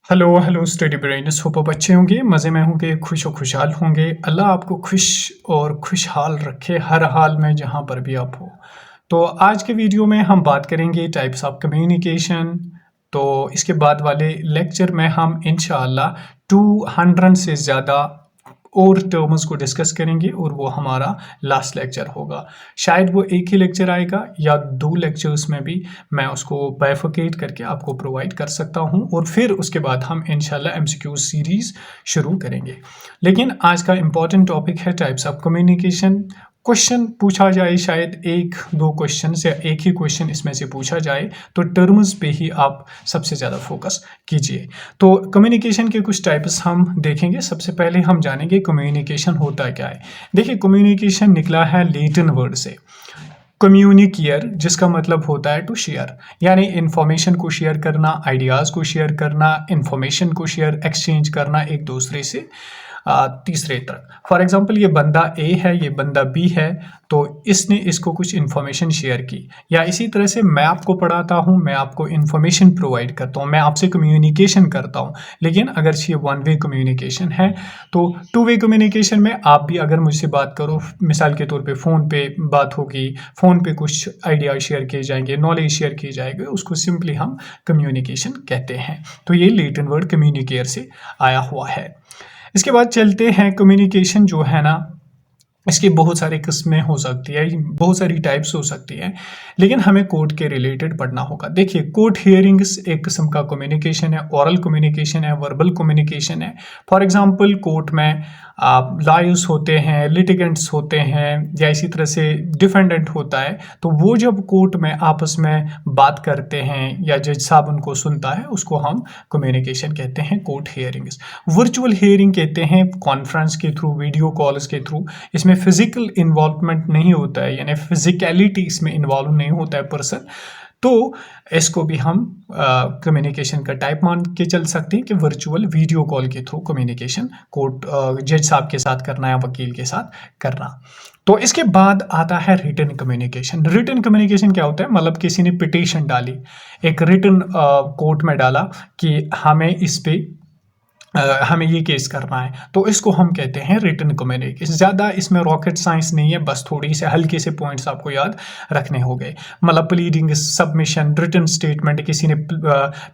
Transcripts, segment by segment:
Hello hello study ब्रेनर्स, hope आप अच्छे होंगे, मज़े में होंगे, खुश और खुशहाल होंगे। अल्लाह आपको खुश और खुशहाल रखे हर हाल में, जहाँ पर भी आप हो। तो आज के वीडियो में हम बात करेंगे टाइप्स ऑफ कम्युनिकेशन। तो इसके बाद वाले लेक्चर में हम इंशाअल्लाह 200 से ज़्यादा और टर्म्स को डिस्कस करेंगे और वो हमारा लास्ट लेक्चर होगा। शायद वो एक ही लेक्चर आएगा या 2 लेक्चर्स में भी मैं उसको बाइफरकेट करके आपको प्रोवाइड कर सकता हूँ और फिर उसके बाद हम इंशाल्लाह एमसीक्यू सीरीज़ शुरू करेंगे। लेकिन आज का इम्पॉर्टेंट टॉपिक है टाइप्स ऑफ कम्युनिकेशन। क्वेश्चन पूछा जाए, शायद 1-2 क्वेश्चन या एक ही क्वेश्चन इसमें से पूछा जाए, तो टर्म्स पे ही आप सबसे ज़्यादा फोकस कीजिए। तो कम्युनिकेशन के कुछ टाइप्स हम देखेंगे। सबसे पहले हम जानेंगे कम्युनिकेशन होता क्या है। देखिए, कम्युनिकेशन निकला है लैटिन वर्ड से कम्युनिकेयर, जिसका मतलब होता है टू शेयर, यानी इंफॉर्मेशन को शेयर करना, आइडियाज़ को शेयर करना, इंफॉर्मेशन को शेयर एक्सचेंज करना एक दूसरे से तीसरे तक। फॉर एग्जांपल, ये बंदा ए है, ये बंदा बी है, तो इसने इसको कुछ इन्फॉर्मेशन शेयर की। या इसी तरह से मैं आपको पढ़ाता हूँ, मैं आपको इन्फॉर्मेशन प्रोवाइड करता हूँ, मैं आपसे कम्युनिकेशन करता हूँ। लेकिन अगर ये 1 वे कम्युनिकेशन है, तो 2 वे कम्युनिकेशन में आप भी अगर मुझसे बात करो, मिसाल के तौर पे फ़ोन पे बात होगी, फ़ोन पे कुछ आइडिया शेयर किए जाएंगे, नॉलेज शेयर किए जाएंगे, उसको सिंपली हम कम्युनिकेशन कहते हैं। तो ये लैटिन वर्ड कम्युनिकेयर से आया हुआ है। इसके बाद चलते हैं, कम्युनिकेशन जो है ना, इसकी बहुत सारी किस्में हो सकती है, बहुत सारी टाइप्स हो सकती है, लेकिन हमें कोर्ट के रिलेटेड पढ़ना होगा। देखिए, कोर्ट हियरिंग्स एक किस्म का कम्युनिकेशन है, ओरल कम्युनिकेशन है, वर्बल कम्युनिकेशन है। फॉर एग्जांपल, कोर्ट में लॉयर्स होते हैं, लिटिगेंट्स होते हैं, या इसी तरह से डिफेंडेंट होता है, तो वो जब कोर्ट में आपस में बात करते हैं या जज साहब उनको सुनता है, उसको हम कम्युनिकेशन कहते हैं, कोर्ट हियरिंग्स। वर्चुअल हियरिंग कहते हैं कॉन्फ्रेंस के थ्रू, वीडियो कॉल्स के थ्रू। इसमें फिजिकल इन्वॉल्वमेंट नहीं होता है, यानी फिजिकलिटी इसमें इन्वॉल्व नहीं होता है पर्सन, तो इसको भी हम कम्युनिकेशन का टाइप मान के चल सकते हैं कि वर्चुअल वीडियो कॉल के थ्रू कम्युनिकेशन कोर्ट जज साहब के साथ करना या वकील के साथ करना। तो इसके बाद आता है रिटन कम्युनिकेशन। रिटन कम्युनिकेशन क्या होता है? मतलब किसी ने पिटीशन डाली, एक रिटन कोर्ट में डाला कि हमें ये केस करना है, तो इसको हम कहते हैं रिटन कम्युनिकेशन। ज़्यादा इसमें रॉकेट साइंस नहीं है, बस थोड़ी से हल्के से पॉइंट्स आपको याद रखने हो गए। मतलब प्लीडिंग, सबमिशन, रिटन स्टेटमेंट, किसी ने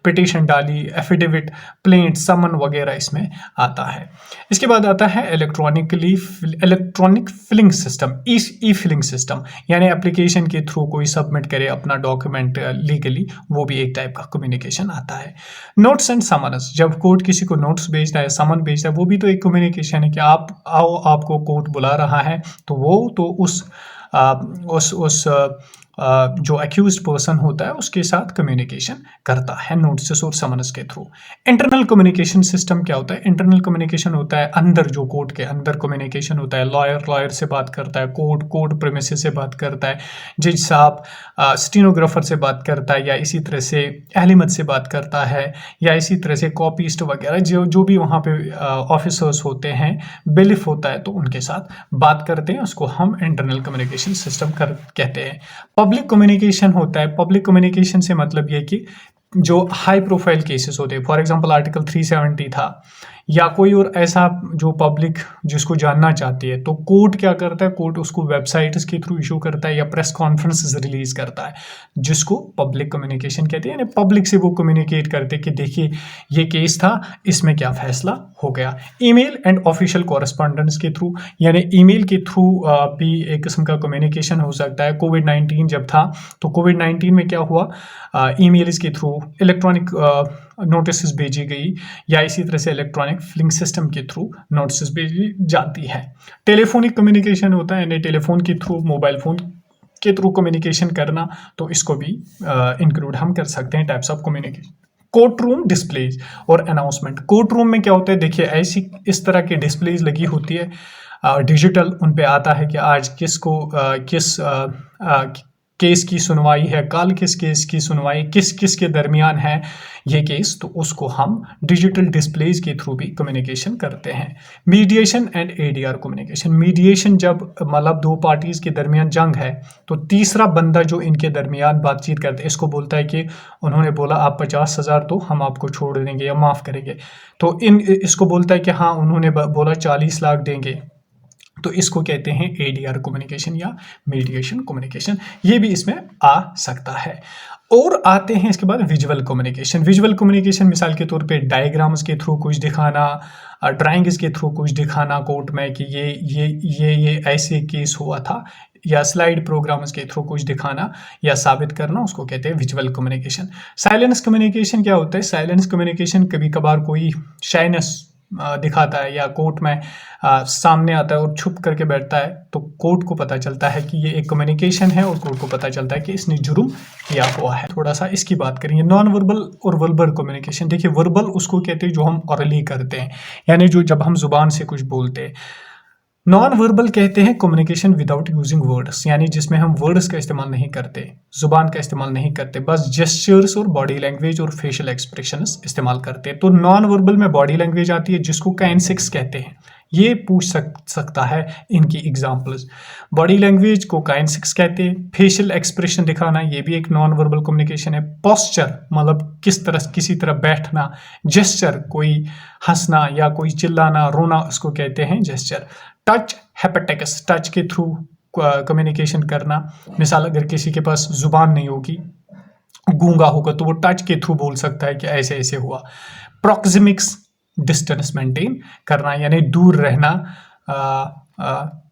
पिटीशन डाली, एफिडेविट, प्लेंट, समन वगैरह इसमें आता है। इसके बाद आता है electronic filing system, E filing system, यानी एप्लीकेशन के थ्रू कोई सबमिट करे अपना डॉक्यूमेंट लीगली, वो भी एक टाइप का कम्युनिकेशन आता है। नोट्स एंड समन्स, जब कोर्ट किसी को नोट्स भेजता है, समन भेजता है, वो भी तो एक कम्युनिकेशन है कि आप आओ, आपको कोर्ट बुला रहा है, तो वो तो उस जो अक्यूज्ड पर्सन होता है उसके साथ कम्युनिकेशन करता है नोटिस और समन्स के थ्रू। इंटरनल कम्युनिकेशन सिस्टम क्या होता है? इंटरनल कम्युनिकेशन होता है अंदर, जो कोर्ट के अंदर कम्युनिकेशन होता है। लॉयर से बात करता है, कोर्ट प्रेमिसेस से बात करता है, जज साहब स्टेनोग्राफर से बात करता है, या इसी तरह से अहलिमत से बात करता है, या इसी तरह से कॉपीस्ट वगैरह जो भी वहाँ पे ऑफिसर्स होते हैं, बेलिफ होता है, तो उनके साथ बात करते हैं, उसको हम इंटरनल कम्युनिकेशन सिस्टम कहते हैं। पब्लिक कम्युनिकेशन होता है। पब्लिक कम्युनिकेशन से मतलब ये कि जो हाई प्रोफाइल केसेस होते हैं, फॉर एग्जांपल आर्टिकल 370 था, या कोई और ऐसा जो पब्लिक जिसको जानना चाहती है, तो कोर्ट क्या करता है? कोर्ट उसको वेबसाइट्स के थ्रू इशू करता है या प्रेस कॉन्फ्रेंसेस रिलीज करता है, जिसको पब्लिक कम्युनिकेशन कहते हैं। यानी पब्लिक से वो कम्युनिकेट करते हैं कि देखिए ये केस था, इसमें क्या फैसला हो गया। ईमेल एंड ऑफिशियल कॉरेस्पॉन्डेंस के थ्रू, यानी ईमेल के थ्रू भी एक किस्म का कम्युनिकेशन हो सकता है। कोविड-19 जब था, तो कोविड-19 में क्या हुआ, ईमेल्स के थ्रू इलेक्ट्रॉनिक नोटिस भेजी गई, या इसी तरह से इलेक्ट्रॉनिक फिलिंग सिस्टम के थ्रू नोटिस भेजी जाती है। टेलीफोनिक कम्युनिकेशन होता है, यानी टेलीफोन के थ्रू, मोबाइल फोन के थ्रू कम्युनिकेशन करना, तो इसको भी इंक्लूड हम कर सकते हैं types of communication. Court room displays और अनाउंसमेंट। कोर्ट रूम में क्या होता है? देखिए, ऐसी इस तरह की डिस्प्लेज लगी होती है डिजिटल, उन पे आता है कि आज किसको केस की सुनवाई है, कल किस केस की सुनवाई किस किस के दरमियान है ये केस, तो उसको हम डिजिटल डिस्प्लेज के थ्रू भी कम्युनिकेशन करते हैं। Mediation and ADR communication, mediation जब मतलब दो पार्टीज़ के दरमियान जंग है तो तीसरा बंदा जो इनके दरमियान बातचीत करते हैं इसको बोलता है कि उन्होंने बोला आप 50,000 तो हम आपको छोड़ देंगे या माफ़ करेंगे, तो इसको बोलता है कि हाँ उन्होंने बोला 40 लाख देंगे, तो इसको कहते हैं एडीआर कम्युनिकेशन या मीडिएशन कम्युनिकेशन, ये भी इसमें आ सकता है। और आते हैं इसके बाद विजुअल कम्युनिकेशन। विजुअल कम्युनिकेशन मिसाल के तौर पे डायग्राम्स के थ्रू कुछ दिखाना, ड्राइंग्स के थ्रू कुछ दिखाना कोर्ट में कि ये ऐसे केस हुआ था, या स्लाइड प्रोग्राम्स के थ्रू कुछ दिखाना या साबित करना, उसको कहते हैं विजुअल कम्युनिकेशन। साइलेंस कम्युनिकेशन क्या होता है? साइलेंस कम्युनिकेशन कभी कभार कोई शाइनेस दिखाता है या कोर्ट में सामने आता है और छुप करके बैठता है, तो कोर्ट को पता चलता है कि ये एक कम्युनिकेशन है और कोर्ट को पता चलता है कि इसने जुर्म किया हुआ है। थोड़ा सा इसकी बात करेंगे, नॉन वर्बल और वर्बल कम्युनिकेशन। देखिए वर्बल उसको कहते हैं जो हम ऑरली करते हैं, यानी जो जब हम जुबान से कुछ बोलते हैं। नॉन वर्बल कहते हैं कम्युनिकेशन विदाउट यूजिंग वर्ड्स, यानी जिसमें हम वर्ड्स का इस्तेमाल नहीं करते, जुबान का इस्तेमाल नहीं करते, बस जेस्चर्स और बॉडी लैंग्वेज और फेशियल एक्सप्रेशंस इस्तेमाल करते हैं। तो नॉन वर्बल में बॉडी लैंग्वेज आती है जिसको काइनेसिक्स कहते हैं। ये पूछ सकता है इनकी एग्जांपल्स। बॉडी लैंग्वेज को काइनेसिक्स कहते हैं। फेशियल एक्सप्रेशन दिखाना ये भी एक नॉन वर्बल कम्युनिकेशन है। पोस्चर मतलब किसी तरह बैठना। जेस्चर कोई हंसना या कोई चिल्लाना रोना, उसको कहते हैं जेस्चर। टच हेपेटिक्स, टच के थ्रू कम्युनिकेशन करना। मिसाल अगर किसी के पास जुबान नहीं होगी, गूंगा होगा, तो वो टच के थ्रू बोल सकता है कि ऐसे ऐसे हुआ। प्रॉक्सिमिक्स, डिस्टेंस मेंटेन करना यानी दूर रहना,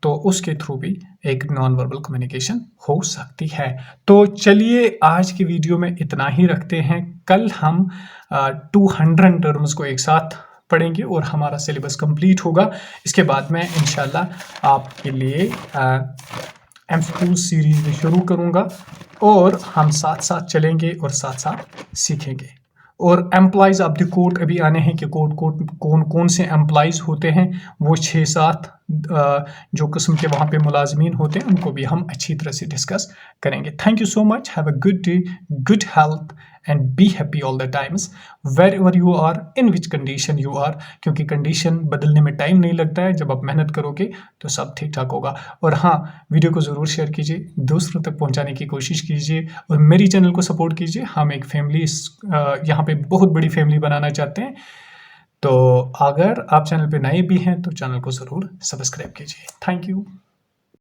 तो उसके थ्रू भी एक नॉन वर्बल कम्युनिकेशन हो सकती है। तो चलिए आज की वीडियो में इतना ही रखते हैं। कल हम 200 टर्म्स को एक साथ पढ़ेंगे और हमारा सिलेबस कंप्लीट होगा। इसके बाद मैं इंशाल्लाह आपके लिए एमसीक्यू सीरीज भी शुरू करूंगा और हम साथ साथ चलेंगे और साथ साथ सीखेंगे। और एम्प्लॉयज़ ऑफ द कोर्ट अभी आने हैं कि कोर्ट कौन कौन से एम्प्लॉयज़ होते हैं, वो 6-7 जो किस्म के वहाँ पे मुलाजमीन होते हैं उनको भी हम अच्छी तरह से डिस्कस करेंगे। Thank you so much, have a good day, good health and be happy all the times wherever you are, in which condition you are, क्योंकि कंडीशन बदलने में टाइम नहीं लगता है। जब आप मेहनत करोगे तो सब ठीक ठाक होगा। और हाँ, वीडियो को ज़रूर शेयर कीजिए, दूसरों तक पहुँचाने की कोशिश कीजिए और मेरी चैनल को सपोर्ट कीजिए। हम एक फैमिली यहाँ पे बहुत बड़ी फैमिली बनाना चाहते हैं। तो अगर आप चैनल पे नए भी हैं तो चैनल को ज़रूर सब्सक्राइब कीजिए। Thank you.